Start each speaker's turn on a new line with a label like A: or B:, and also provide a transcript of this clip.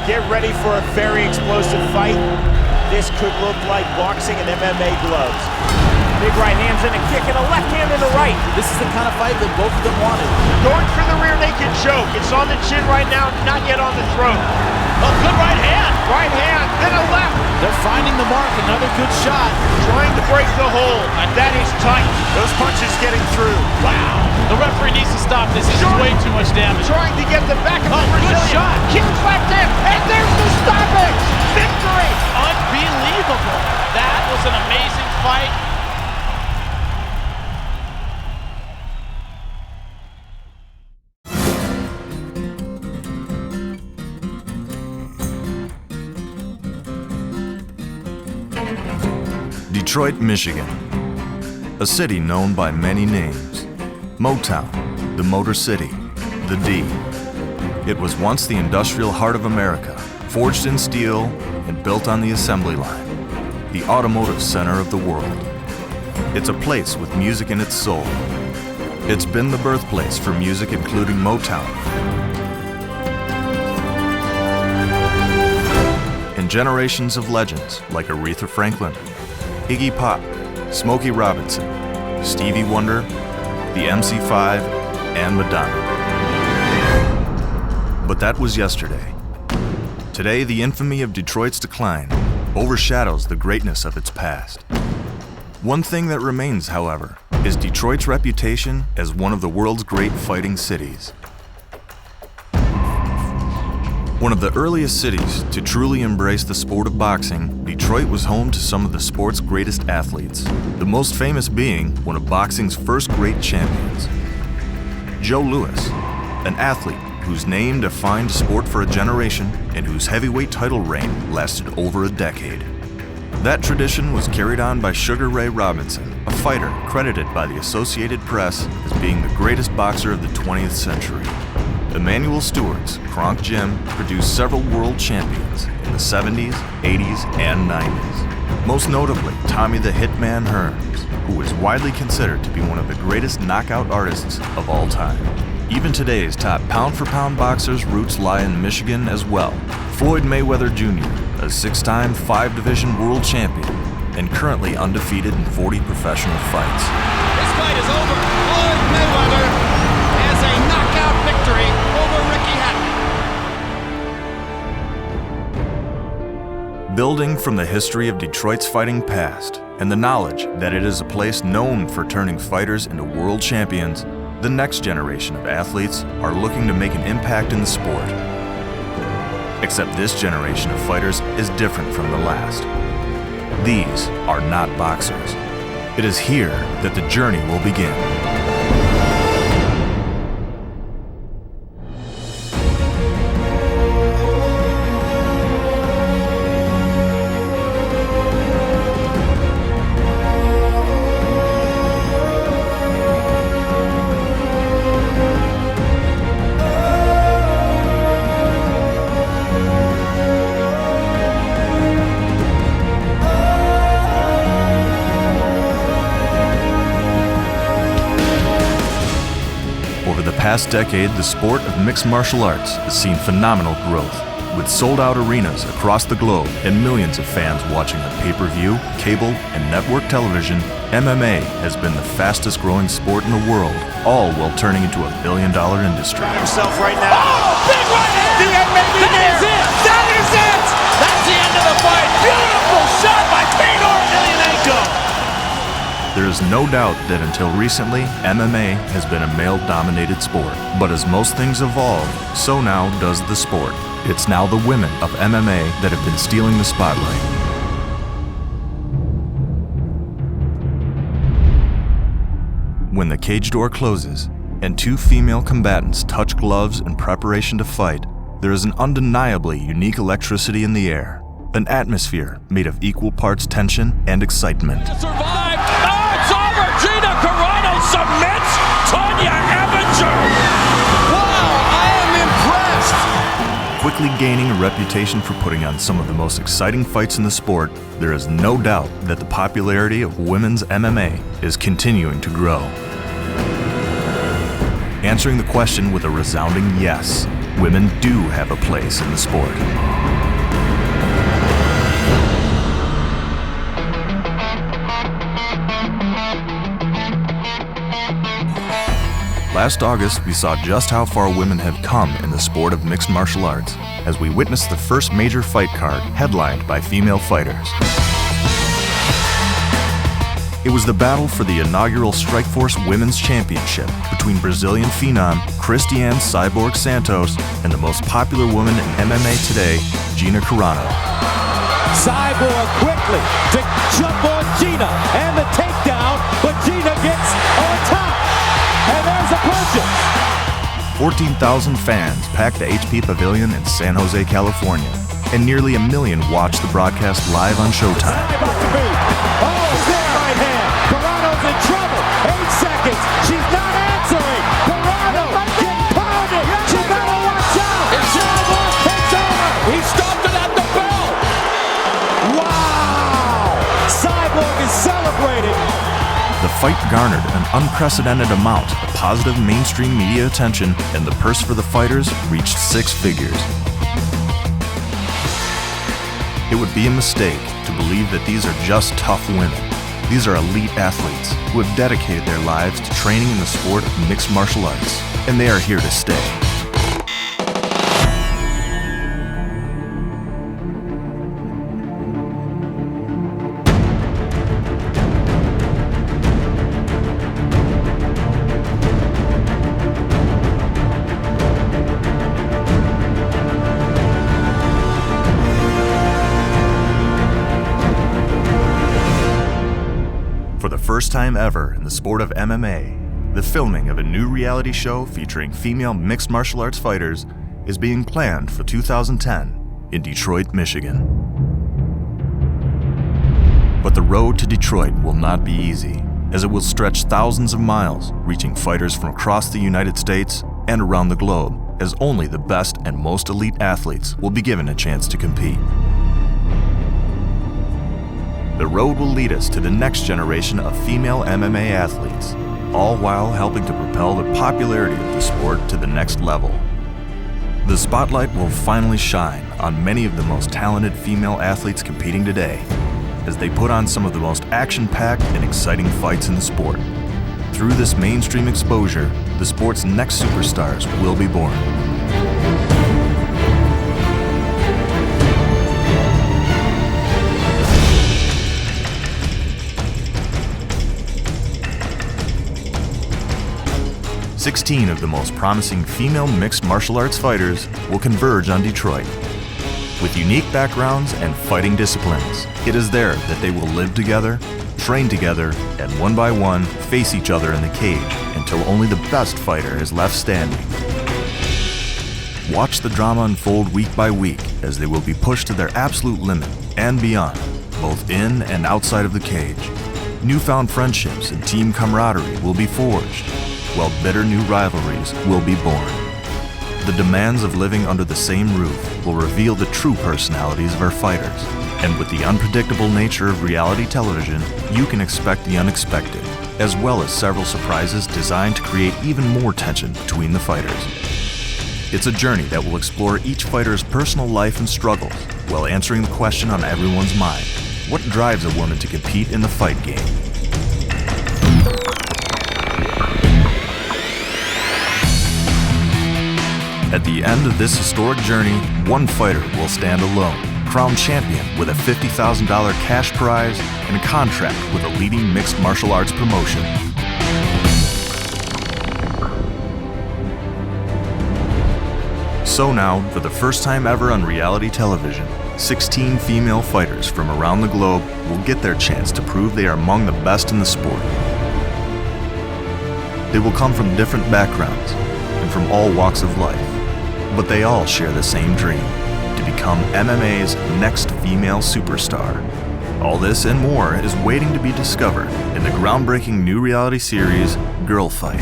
A: Get ready for a very explosive fight. This could look like boxing and MMA gloves. Big right hands in a kick and a left hand and a right.
B: This is the kind of fight that both of them wanted.
A: Going for the rear naked choke. It's on the chin right now, not yet on the throat.
B: A good right hand.
A: Right hand, then a left.
B: They're finding the mark. Another good shot.
A: Trying to break the hold. That is tight. Those punches getting through.
B: Wow. The referee needs to stop this. This is way too much damage.
A: Trying to get the back of the
B: good
A: Brazilian.
B: shot.
A: Kicks left in, and there's the stoppage. Victory.
B: Unbelievable. That was an amazing fight.
C: Detroit, Michigan, a city known by many names. Motown, the Motor City, the D. It was once the industrial heart of America, forged in steel and built on the assembly line, the automotive center of the world. It's a place with music in its soul. It's been the birthplace for music including Motown, and generations of legends like Aretha Franklin, Iggy Pop, Smokey Robinson, Stevie Wonder, the MC5, and Madonna. But that was yesterday. Today, the infamy of Detroit's decline overshadows the greatness of its past. One thing that remains, however, is Detroit's reputation as one of the world's great fighting cities. One of the earliest cities to truly embrace the sport of boxing, Detroit was home to some of the sport's greatest athletes, the most famous being one of boxing's first great champions, Joe Louis, an athlete whose name defined sport for a generation and whose heavyweight title reign lasted over a decade. That tradition was carried on by Sugar Ray Robinson, a fighter credited by the Associated Press as being the greatest boxer of the 20th century. Emanuel Stewart's Kronk Gym produced several world champions in the 70s, 80s, and 90s. Most notably, Tommy the Hitman Hearns, who is widely considered to be one of the greatest knockout artists of all time. Even today's top pound-for-pound boxers' roots lie in Michigan as well. Floyd Mayweather Jr., a six-time five-division world champion, and currently undefeated in 40 professional fights.
B: This fight is over. Floyd Mayweather has a knockout victory over Ricky Hatton.
C: Building from the history of Detroit's fighting past and the knowledge that it is a place known for turning fighters into world champions, the next generation of athletes are looking to make an impact in the sport. Except this generation of fighters is different from the last. These are not boxers. It is here that the journey will begin. Over the past decade, the sport of mixed martial arts has seen phenomenal growth, with sold-out arenas across the globe and millions of fans watching on pay-per-view, cable, and network television. MMA has been the fastest-growing sport in the world, all while turning into a billion-dollar industry.
A: Himself right now.
B: Oh, big right hand!
A: The end may be
B: That is
A: there.
B: it!
A: That is it!
B: That's the end of the fight! Beautiful shot by Fedor Emelianenko!
C: There is no doubt that until recently, MMA has been a male-dominated sport. But as most things evolve, so now does the sport. It's now the women of MMA that have been stealing the spotlight. When the cage door closes and two female combatants touch gloves in preparation to fight, there is an undeniably unique electricity in the air, an atmosphere made of equal parts tension and excitement.
B: Survive! Oh, it's over! Gina Carano submits Tonya Evinger! Wow, I am impressed!
C: Quickly gaining a reputation for putting on some of the most exciting fights in the sport, there is no doubt that the popularity of women's MMA is continuing to grow. Answering the question with a resounding yes, women do have a place in the sport. Last August, we saw just how far women have come in the sport of mixed martial arts as we witnessed the first major fight card headlined by female fighters. It was the battle for the inaugural Strikeforce Women's Championship between Brazilian phenom Cristiane Cyborg Santos and the most popular woman in MMA today, Gina Carano.
D: Cyborg quickly to jump on Gina and the takedown, but Gina gets on top. And there's a purchase.
C: 14,000 fans packed the HP Pavilion in San Jose, California, and nearly 1 million watched the broadcast live on Showtime.
D: Oh, there right hand. Carano's in trouble. 8 seconds. She's not answering. Carano getting pounded. She better watch out.
B: It's over.
D: It's over.
B: He stopped it at the bell.
D: Wow. Cyborg is celebrating.
C: The fight garnered an unprecedented amount of positive mainstream media attention, and the purse for the fighters reached 6 figures. It would be a mistake to believe that these are just tough women. These are elite athletes who have dedicated their lives to training in the sport of mixed martial arts, and they are here to stay. For the first time ever in the sport of MMA, the filming of a new reality show featuring female mixed martial arts fighters is being planned for 2010 in Detroit, Michigan. But the road to Detroit will not be easy, as it will stretch thousands of miles, reaching fighters from across the United States and around the globe, as only the best and most elite athletes will be given a chance to compete. The road will lead us to the next generation of female MMA athletes, all while helping to propel the popularity of the sport to the next level. The spotlight will finally shine on many of the most talented female athletes competing today, as they put on some of the most action-packed and exciting fights in the sport. Through this mainstream exposure, the sport's next superstars will be born. "16 of the most promising female mixed martial arts fighters will converge on Detroit. With unique backgrounds and fighting disciplines, it is there that they will live together, train together, and one by one face each other in the cage until only the best fighter is left standing. Watch the drama unfold week by week as they will be pushed to their absolute limit and beyond, both in and outside of the cage. Newfound friendships and team camaraderie will be forged, while bitter new rivalries will be born. The demands of living under the same roof will reveal the true personalities of our fighters, and with the unpredictable nature of reality television, you can expect the unexpected, as well as several surprises designed to create even more tension between the fighters. It's a journey that will explore each fighter's personal life and struggles, while answering the question on everyone's mind: what drives a woman to compete in the fight game? At the end of this historic journey, one fighter will stand alone, crowned champion with a $50,000 cash prize and a contract with a leading mixed martial arts promotion. So now, for the first time ever on reality television, 16 female fighters from around the globe will get their chance to prove they are among the best in the sport. They will come from different backgrounds and from all walks of life, but they all share the same dream: to become MMA's next female superstar. All this and more is waiting to be discovered in the groundbreaking new reality series, Girl Fight.